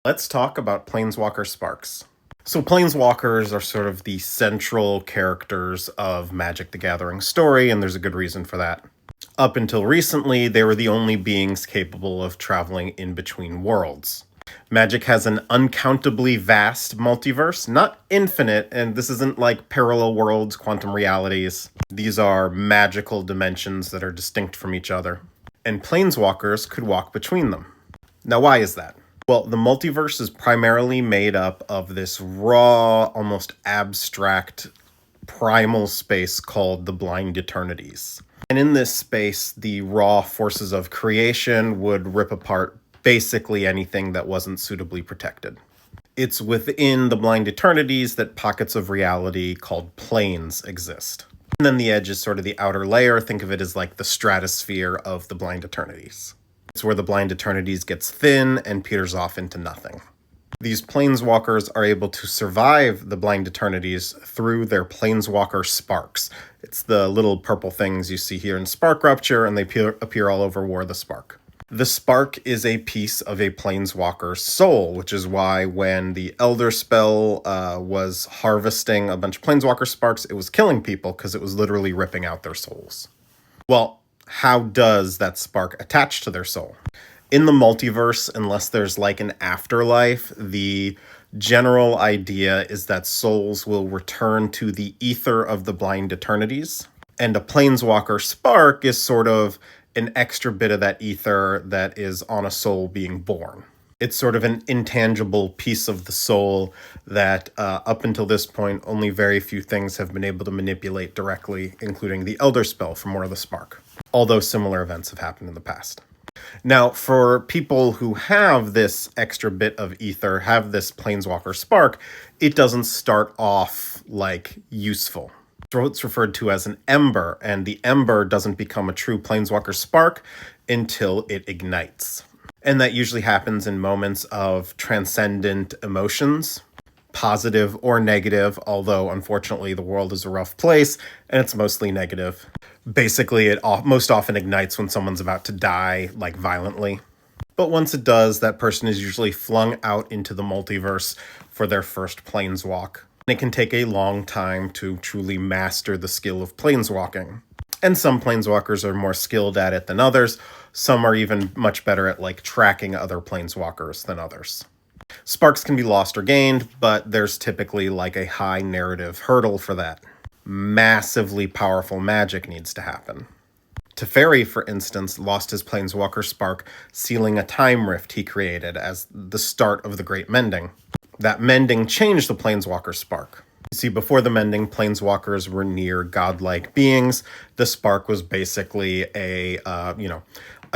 Let's talk about Planeswalker Sparks. So Planeswalkers are sort of the central characters of Magic the Gathering story, and there's a good reason for that. Up until recently, they were the only beings capable of traveling in between worlds. Magic has an uncountably vast multiverse, not infinite, and this isn't like parallel worlds, quantum realities. These are magical dimensions that are distinct from each other, and Planeswalkers could walk between them. Now, why is that? Well, the multiverse is primarily made up of this raw, almost abstract, primal space called the Blind Eternities. And in this space, the raw forces of creation would rip apart basically anything that wasn't suitably protected. It's within the Blind Eternities that pockets of reality called planes exist. And then the edge is sort of the outer layer. Think of it as like the stratosphere of the Blind Eternities. It's where the Blind Eternities gets thin and peters off into nothing. These Planeswalkers are able to survive the Blind Eternities through their Planeswalker Sparks. It's the little purple things you see here in Spark Rupture, and they appear all over War of the Spark. The Spark is a piece of a Planeswalker's soul, which is why when the Elder Spell was harvesting a bunch of Planeswalker Sparks, it was killing people because it was literally ripping out their souls. Well, how does that spark attach to their soul? In the multiverse, unless there's like an afterlife, the general idea is that souls will return to the ether of the Blind Eternities, and a Planeswalker Spark is sort of an extra bit of that ether that is on a soul being born. It's sort of an intangible piece of the soul that up until this point, only very few things have been able to manipulate directly, including the Elder Spell from War of the Spark, although similar events have happened in the past. Now, for people who have this extra bit of ether, have this Planeswalker Spark, it doesn't start off like useful. It's referred to as an ember, and the ember doesn't become a true Planeswalker Spark until it ignites. And that usually happens in moments of transcendent emotions, positive or negative, although unfortunately the world is a rough place and it's mostly negative. Basically, it most often ignites when someone's about to die, like violently. But once it does, that person is usually flung out into the multiverse for their first planeswalk. And it can take a long time to truly master the skill of planeswalking. And some planeswalkers are more skilled at it than others. Some are even much better at like tracking other planeswalkers than others. Sparks can be lost or gained, but there's typically like a high narrative hurdle for that. Massively powerful magic needs to happen. Teferi, for instance, lost his Planeswalker Spark, sealing a time rift he created as the start of the Great Mending. That mending changed the Planeswalker Spark. You see, before the mending, Planeswalkers were near godlike beings. The Spark was basically a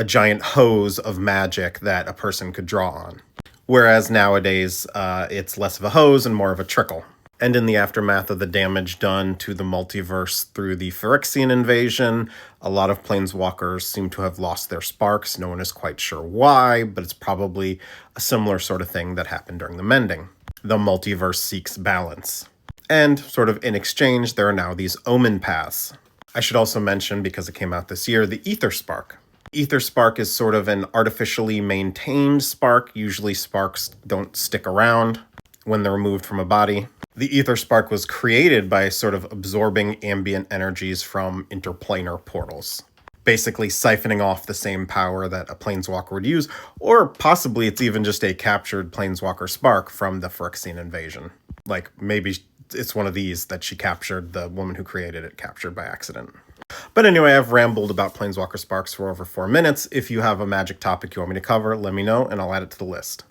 giant hose of magic that a person could draw on. Whereas nowadays, it's less of a hose and more of a trickle. And in the aftermath of the damage done to the multiverse through the Phyrexian invasion, a lot of Planeswalkers seem to have lost their sparks. No one is quite sure why, but it's probably a similar sort of thing that happened during the Mending. The multiverse seeks balance. And sort of in exchange, there are now these Omen Paths. I should also mention, because it came out this year, the Ether Spark. Ether Spark is sort of an artificially maintained spark. Usually sparks don't stick around when they're removed from a body. The Ether Spark was created by sort of absorbing ambient energies from interplanar portals, basically siphoning off the same power that a Planeswalker would use, or possibly it's even just a captured Planeswalker Spark from the Phyrexian invasion. Like, maybe it's one of these that she captured, the woman who created it captured by accident. But anyway, I've rambled about Planeswalker Sparks for over 4 minutes. If you have a Magic topic you want me to cover, let me know and I'll add it to the list.